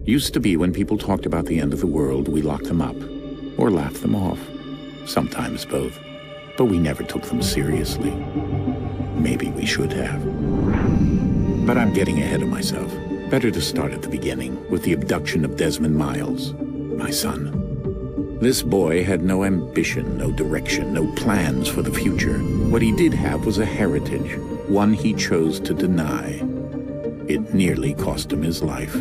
Used to be when people talked about the end of the world, we locked them up, or laughed them off. Sometimes both. But we never took them seriously. Maybe we should have. But I'm getting ahead of myself. Better to start at the beginning, with the abduction of Desmond Miles, my son. This boy had no ambition, no direction, no plans for the future. What he did have was a heritage, one he chose to deny. It nearly cost him his life.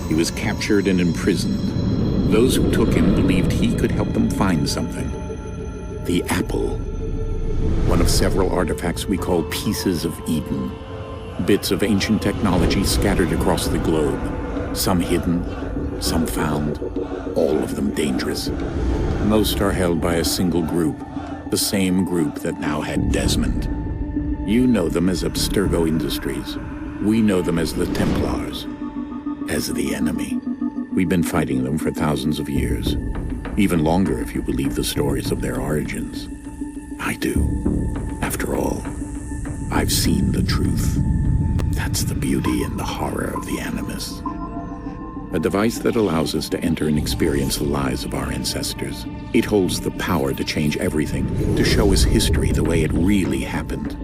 He was captured and imprisoned. Those who took him believed he could help them find something. The apple. One of several artifacts we call pieces of Eden. Bits of ancient technology scattered across the globe. Some hidden, some found, all of them dangerous. Most are held by a single group, the same group that now had Desmond. You know them as Abstergo Industries. We know them as the Templars, as the enemy. We've been fighting them for thousands of years, even longer if you believe the stories of their origins. I do. After all, I've seen the truth. That's the beauty and the horror of the Animus. A device that allows us to enter and experience the lives of our ancestors. It holds the power to change everything, to show us history the way it really happened.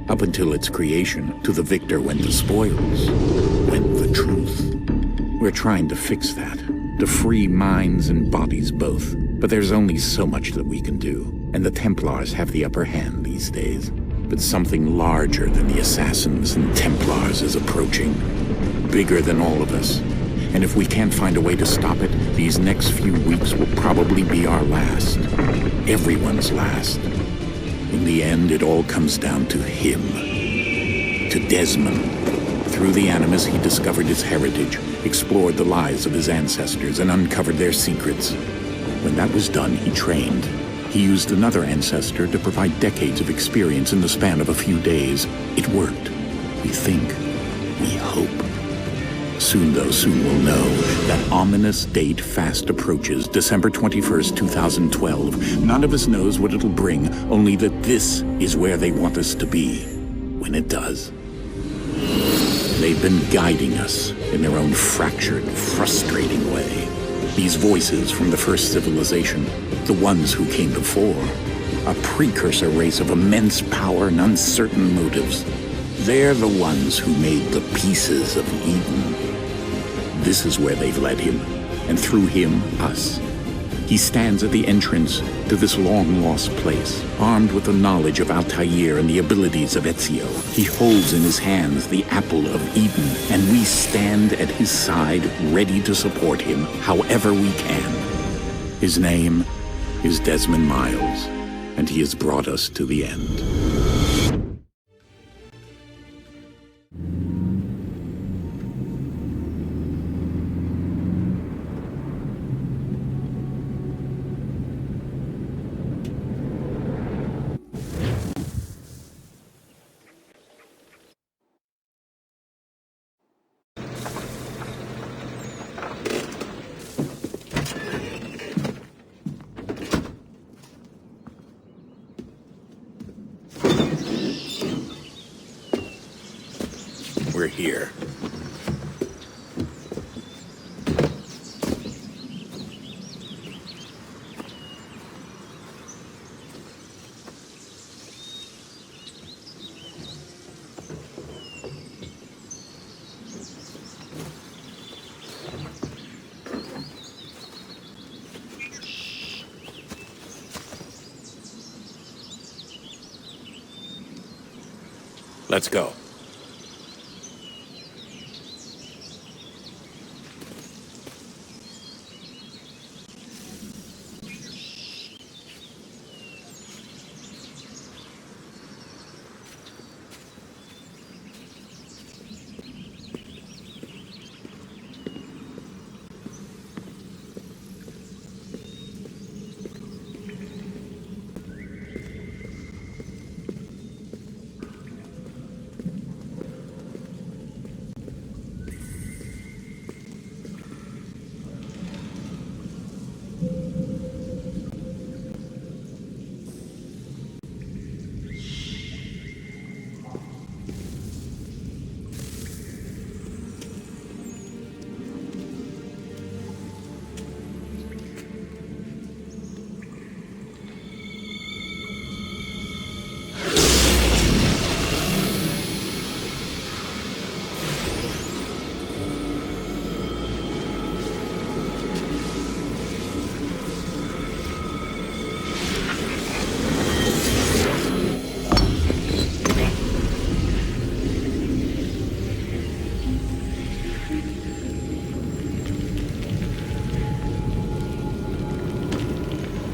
Up until its creation, to the victor went the spoils, went the truth. We're trying to fix that, to free minds and bodies both. But there's only so much that we can do, and the Templars have the upper hand these days. But something larger than the Assassins and Templars is approaching, bigger than all of us. And if we can't find a way to stop it, these next few weeks will probably be our last. Everyone's last. In the end, it all comes down to him. To Desmond. Through the Animus, he discovered his heritage, explored the lives of his ancestors, and uncovered their secrets. When that was done, he trained. He used another ancestor to provide decades of experience in the span of a few days. It worked. We think. We hope. Soon, though, soon we'll know. That ominous date fast approaches, December 21st, 2012. None of us knows what it'll bring, only that this is where they want us to be, when it does. They've been guiding us in their own fractured, frustrating way. These voices from the first civilization, the ones who came before, a precursor race of immense power and uncertain motives. They're the ones who made the pieces of Eden. This is where they've led him, and through him, us. He stands at the entrance to this long-lost place, armed with the knowledge of Altair and the abilities of Ezio. He holds in his hands the apple of Eden, and we stand at his side, ready to support him however we can. His name is Desmond Miles, and he has brought us to the end. We're here. Let's go.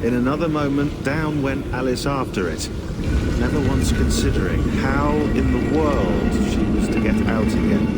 In another moment, down went Alice after it, never once considering how in the world she was to get out again.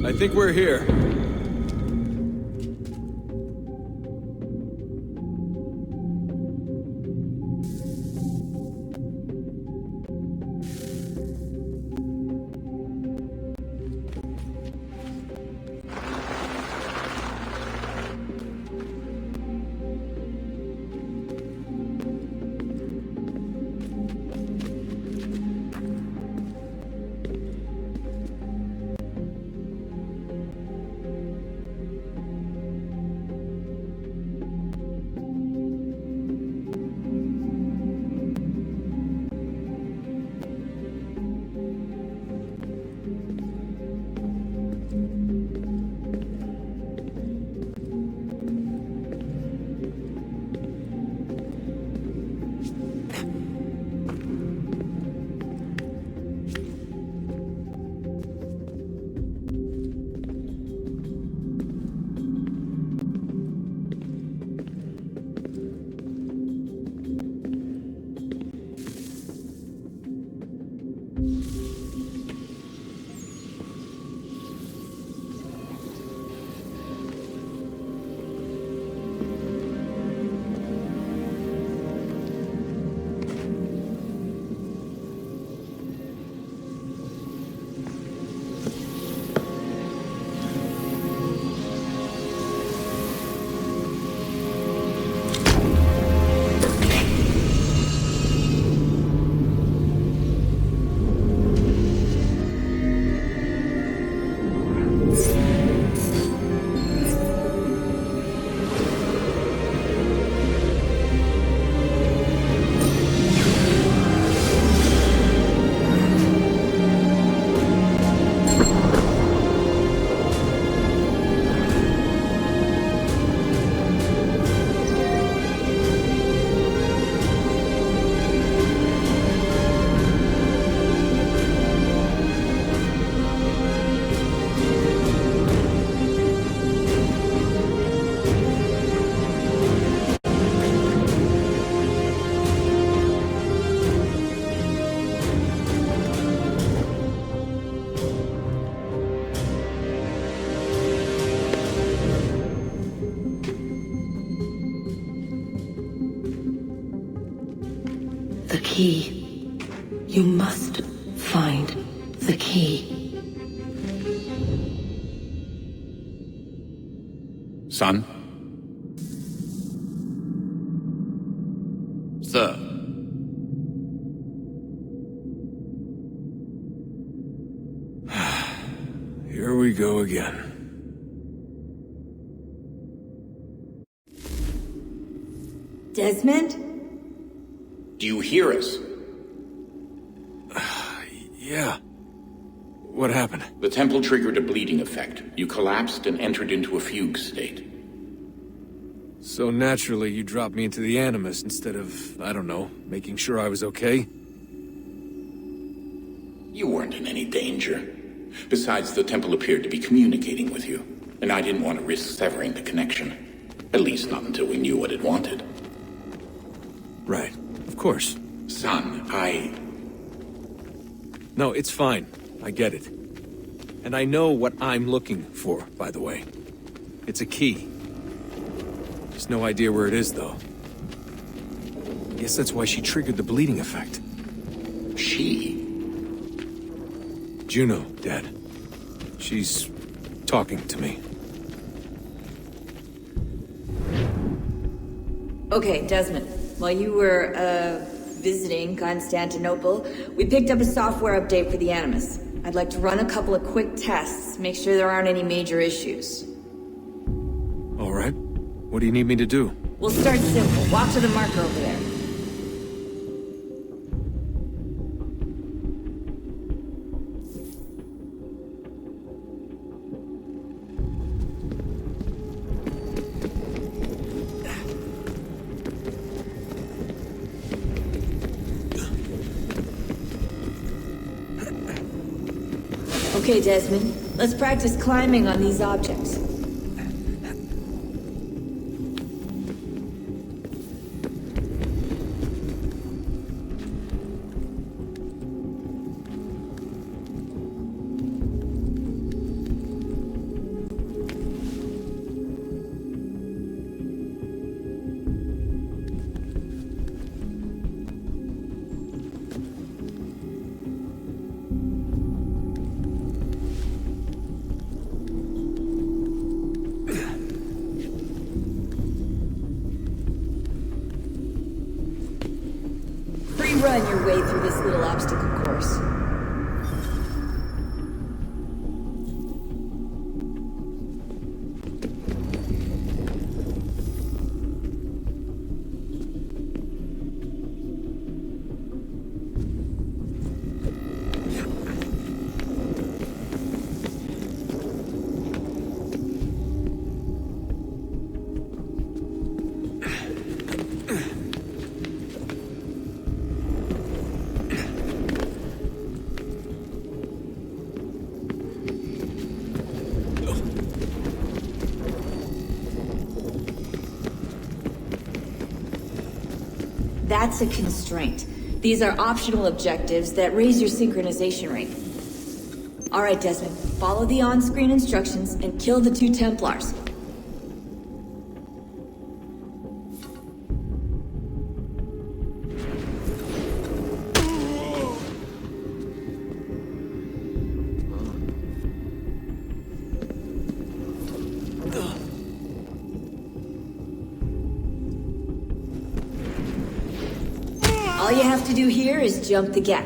I think we're here. The key. You must find the key. Son? Sir. Here we go again. Desmond? Do you hear us? Yeah. What happened? The temple triggered a bleeding effect. You collapsed and entered into a fugue state. So naturally, you dropped me into the Animus instead of, I don't know, making sure I was okay? You weren't in any danger. Besides, the temple appeared to be communicating with you, and I didn't want to risk severing the connection. At least not until we knew what it wanted. Right. Of course. Son, No, it's fine. I get it. And I know what I'm looking for, by the way. It's a key. There's no idea where it is, though. Guess that's why she triggered the bleeding effect. She? Juno, Dad. She's talking to me. Okay, Desmond. While you were, visiting Constantinople, we picked up a software update for the Animus. I'd like to run a couple of quick tests, make sure there aren't any major issues. All right. What do you need me to do? We'll start simple. Walk to the marker over there. Okay, Desmond. Let's practice climbing on these objects. Run your way through this little obstacle course. That's a constraint. These are optional objectives that raise your synchronization rate. Alright, Desmond, follow the on-screen instructions and kill the 2 Templars. All you have to do here is jump the gap.